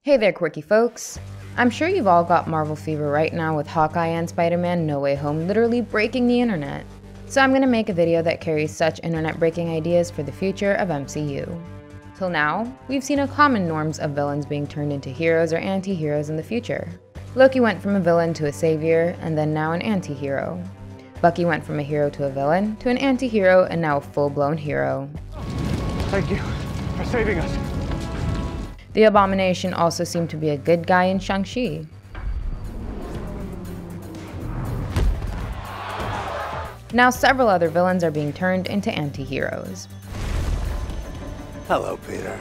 Hey there, quirky folks. I'm sure you've all got Marvel fever right now with Hawkeye and SpiderMan No Way Home literally breaking the internet. So I'm gonna make a video that carries such internet-breaking ideas for the future of MCU. Till now, we've seen a common norms of villains being turned into heroes or anti-heroes in the future. Loki went from a villain to a savior, and then now an anti-hero. Bucky went from a hero to a villain, to an anti-hero, and now a full-blown hero. Thank you for saving us. The Abomination also seemed to be a good guy in ShangChi. Now several other villains are being turned into anti-heroes. Hello, Peter.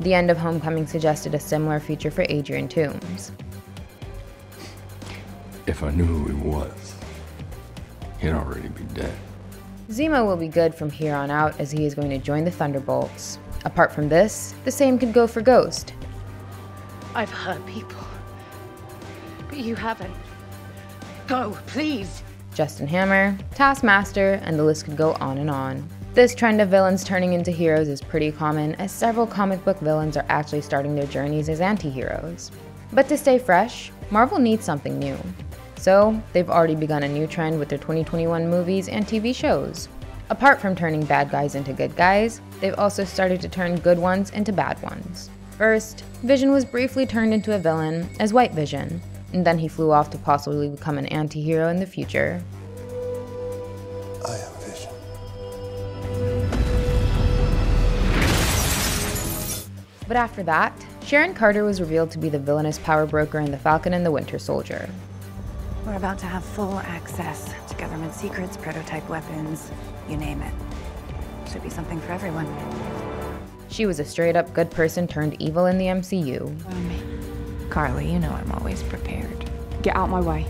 The end of Homecoming suggested a similar future for Adrian Toomes. If I knew who he was, he'd already be dead. Zemo will be good from here on out as he is going to join the Thunderbolts. Apart from this, the same could go for Ghost. I've hurt people, but you haven't. Go, please. Justin Hammer, Taskmaster, and the list could go on and on. This trend of villains turning into heroes is pretty common, as several comic book villains are actually starting their journeys as anti-heroes. But to stay fresh, Marvel needs something new. So, they've already begun a new trend with their 2021 movies and TV shows. Apart from turning bad guys into good guys, they've also started to turn good ones into bad ones. First, Vision was briefly turned into a villain as White Vision, and then he flew off to possibly become an anti-hero in the future. I am Vision. But after that, Sharon Carter was revealed to be the villainous power broker in The Falcon and the Winter Soldier. We're about to have full access to government secrets, prototype weapons, you name it. Should be something for everyone. She was a straight-up good person turned evil in the MCU. Carly, you know I'm always prepared. Get out my way.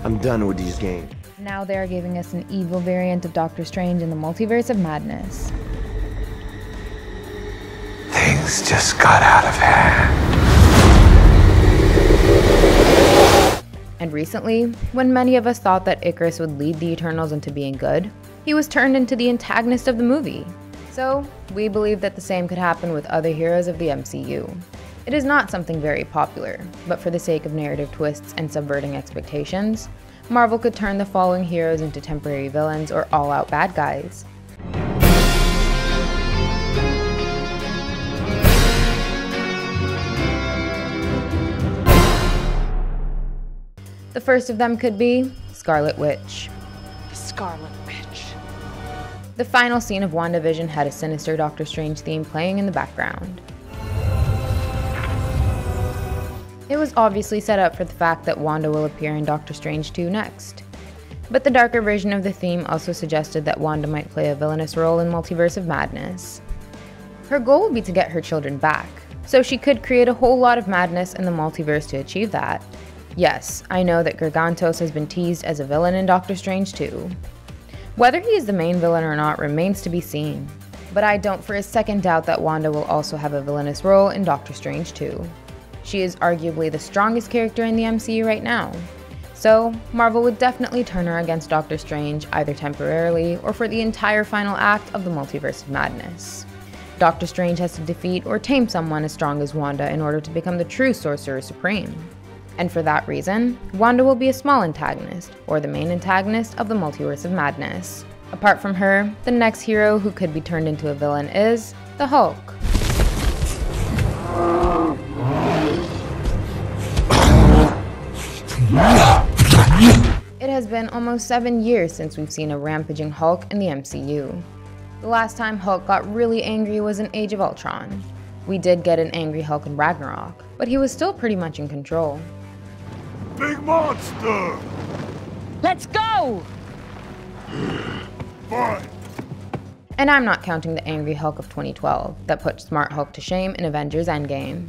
I'm done with these games. Now they are giving us an evil variant of Doctor Strange in the Multiverse of Madness. Things just got out of hand. And recently, when many of us thought that Icarus would lead the Eternals into being good, he was turned into the antagonist of the movie. So, we believe that the same could happen with other heroes of the MCU. It is not something very popular, but for the sake of narrative twists and subverting expectations, Marvel could turn the following heroes into temporary villains or all-out bad guys. The first of them could be Scarlet Witch. The Scarlet Witch. The final scene of WandaVision had a sinister Doctor Strange theme playing in the background. It was obviously set up for the fact that Wanda will appear in Doctor Strange 2 next. But the darker version of the theme also suggested that Wanda might play a villainous role in Multiverse of Madness. Her goal would be to get her children back, so she could create a whole lot of madness in the multiverse to achieve that. Yes, I know that Gargantos has been teased as a villain in Doctor Strange 2. Whether he is the main villain or not remains to be seen, but I don't for a second doubt that Wanda will also have a villainous role in Doctor Strange 2. She is arguably the strongest character in the MCU right now, so Marvel would definitely turn her against Doctor Strange either temporarily or for the entire final act of the Multiverse of Madness. Doctor Strange has to defeat or tame someone as strong as Wanda in order to become the true Sorcerer Supreme. And for that reason, Wanda will be a small antagonist, or the main antagonist of the Multiverse of Madness. Apart from her, the next hero who could be turned into a villain is the Hulk. It has been almost 7 years since we've seen a rampaging Hulk in the MCU. The last time Hulk got really angry was in Age of Ultron. We did get an angry Hulk in Ragnarok, but he was still pretty much in control. Big monster! Let's go! Fine. And I'm not counting the angry Hulk of 2012 that put Smart Hulk to shame in Avengers Endgame.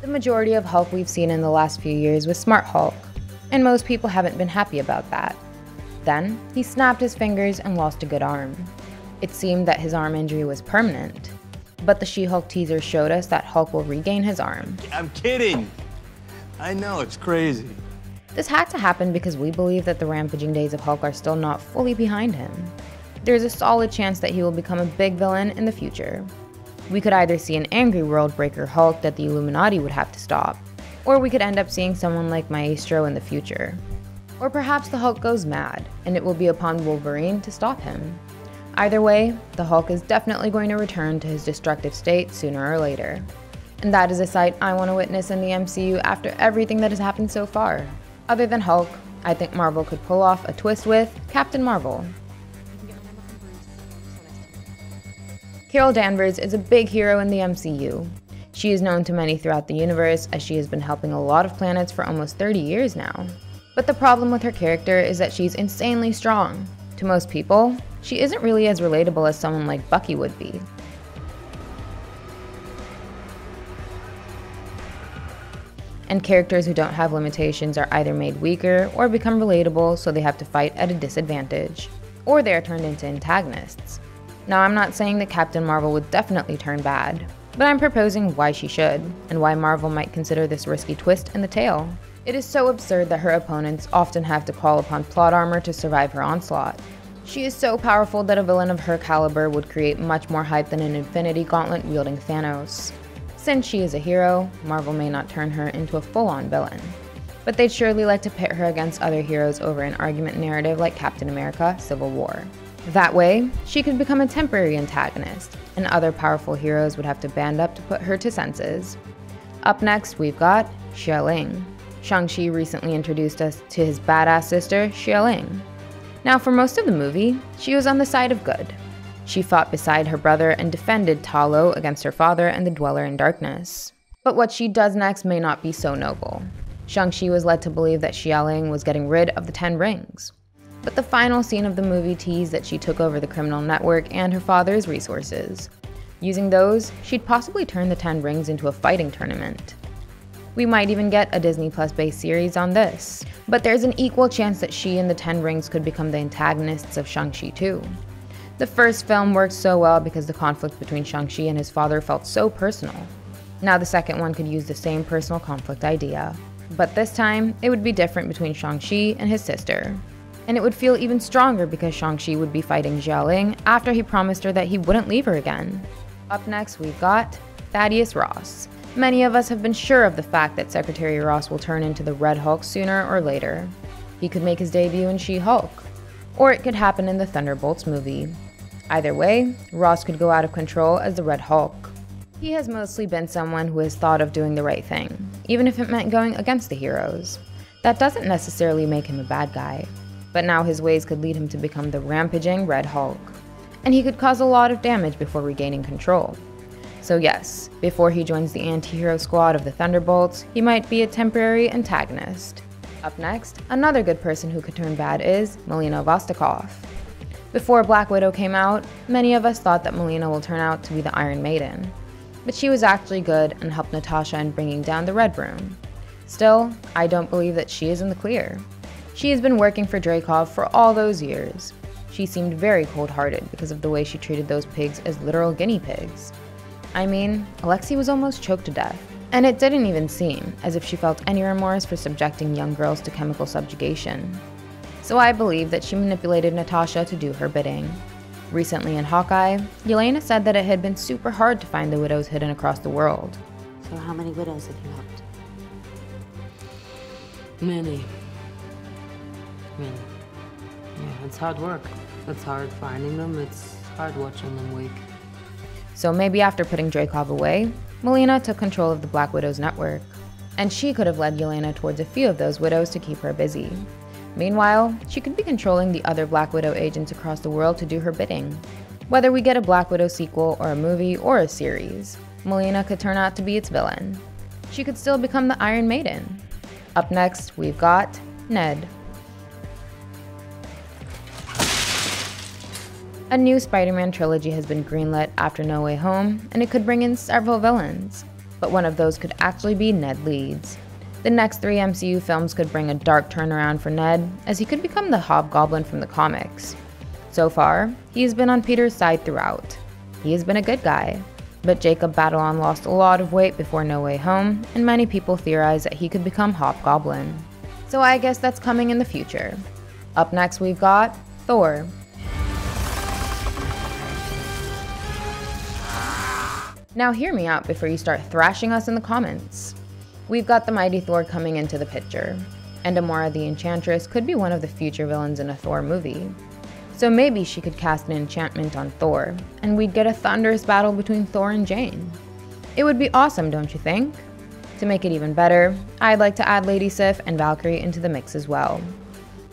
The majority of Hulk we've seen in the last few years was Smart Hulk, and most people haven't been happy about that. Then, he snapped his fingers and lost a good arm. It seemed that his arm injury was permanent, but the She-Hulk teaser showed us that Hulk will regain his arm. I'm kidding. I know, it's crazy. This had to happen because we believe that the rampaging days of Hulk are still not fully behind him. There's a solid chance that he will become a big villain in the future. We could either see an angry world-breaker Hulk that the Illuminati would have to stop, or we could end up seeing someone like Maestro in the future. Or perhaps the Hulk goes mad, and it will be upon Wolverine to stop him. Either way, the Hulk is definitely going to return to his destructive state sooner or later. And that is a sight I want to witness in the MCU after everything that has happened so far. Other than Hulk, I think Marvel could pull off a twist with Captain Marvel. Carol Danvers is a big hero in the MCU. She is known to many throughout the universe as she has been helping a lot of planets for almost 30 years now. But the problem with her character is that she's insanely strong. To most people, she isn't really as relatable as someone like Bucky would be. And characters who don't have limitations are either made weaker or become relatable, so they have to fight at a disadvantage. Or they are turned into antagonists. Now, I'm not saying that Captain Marvel would definitely turn bad, but I'm proposing why she should, and why Marvel might consider this risky twist in the tale. It is so absurd that her opponents often have to call upon plot armor to survive her onslaught. She is so powerful that a villain of her caliber would create much more hype than an Infinity Gauntlet wielding Thanos. Since she is a hero, Marvel may not turn her into a full-on villain, but they'd surely like to pit her against other heroes over an argument narrative like Captain America: Civil War. That way, she could become a temporary antagonist, and other powerful heroes would have to band up to put her to senses. Up next, we've got Xia Ling. ShangChi recently introduced us to his badass sister, Xia Ling. Now, for most of the movie, she was on the side of good. She fought beside her brother and defended Ta Lo against her father and the Dweller in Darkness. But what she does next may not be so noble. ShangChi was led to believe that Xia Ling was getting rid of the 10 rings. But the final scene of the movie teased that she took over the criminal network and her father's resources. Using those, she'd possibly turn the 10 rings into a fighting tournament. We might even get a Disney Plus based series on this, but there's an equal chance that she and the 10 rings could become the antagonists of ShangChi too. The first film worked so well because the conflict between ShangChi and his father felt so personal. Now the second one could use the same personal conflict idea, but this time it would be different between ShangChi and his sister. And it would feel even stronger because ShangChi would be fighting Xia Ling after he promised her that he wouldn't leave her again. Up next, we've got Thaddeus Ross. Many of us have been sure of the fact that Secretary Ross will turn into the Red Hulk sooner or later. He could make his debut in She-Hulk, or it could happen in the Thunderbolts movie. Either way, Ross could go out of control as the Red Hulk. He has mostly been someone who has thought of doing the right thing, even if it meant going against the heroes. That doesn't necessarily make him a bad guy. But now his ways could lead him to become the rampaging Red Hulk, and he could cause a lot of damage before regaining control. So yes, before he joins the anti-hero squad of the Thunderbolts, he might be a temporary antagonist. Up next, another good person who could turn bad is Melina Vostokov. Before Black Widow came out, many of us thought that Melina will turn out to be the Iron Maiden, but she was actually good and helped Natasha in bringing down the Red Room. Still, I don't believe that she is in the clear. She has been working for Dreykov for all those years. She seemed very cold-hearted because of the way she treated those pigs as literal guinea pigs. I mean, Alexei was almost choked to death, and it didn't even seem as if she felt any remorse for subjecting young girls to chemical subjugation. So I believe that she manipulated Natasha to do her bidding. Recently in Hawkeye, Yelena said that it had been super hard to find the widows hidden across the world. So how many widows have you helped? Many. Yeah, it's hard work. It's hard finding them, it's hard watching them wake. So maybe after putting Dreykov away, Melina took control of the Black Widow's network, and she could have led Yelena towards a few of those widows to keep her busy. Meanwhile, she could be controlling the other Black Widow agents across the world to do her bidding. Whether we get a Black Widow sequel or a movie or a series, Melina could turn out to be its villain. She could still become the Iron Maiden. Up next, we've got Ned. A new Spider-Man trilogy has been greenlit after No Way Home, and it could bring in several villains, but one of those could actually be Ned Leeds. The next 3 MCU films could bring a dark turnaround for Ned, as he could become the Hobgoblin from the comics. So far, he has been on Peter's side throughout. He has been a good guy, but Jacob Batalon lost a lot of weight before No Way Home, and many people theorize that he could become Hobgoblin. So I guess that's coming in the future. Up next we've got Thor. Now hear me out before you start thrashing us in the comments. We've got the mighty Thor coming into the picture, and Amora the Enchantress could be one of the future villains in a Thor movie. So maybe she could cast an enchantment on Thor, and we'd get a thunderous battle between Thor and Jane. It would be awesome, don't you think? To make it even better, I'd like to add Lady Sif and Valkyrie into the mix as well.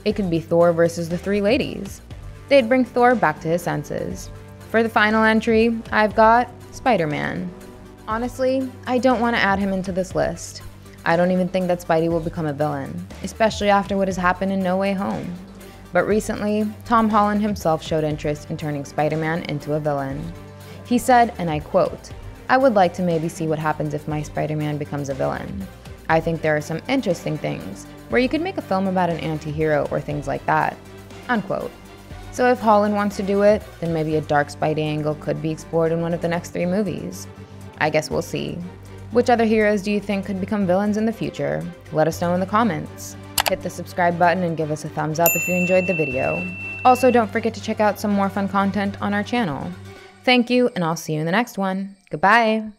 It could be Thor versus the three ladies. They'd bring Thor back to his senses. For the final entry, I've got SpiderMan. Honestly, I don't want to add him into this list. I don't even think that Spidey will become a villain, especially after what has happened in No Way Home. But recently, Tom Holland himself showed interest in turning Spider-Man into a villain. He said, and I quote, "I would like to maybe see what happens if my Spider-Man becomes a villain. I think there are some interesting things, where you could make a film about an anti-hero or things like that." Unquote. So if Holland wants to do it, then maybe a dark Spidey angle could be explored in one of the next 3 movies. I guess we'll see. Which other heroes do you think could become villains in the future? Let us know in the comments. Hit the subscribe button and give us a thumbs up if you enjoyed the video. Also, don't forget to check out some more fun content on our channel. Thank you, and I'll see you in the next one. Goodbye!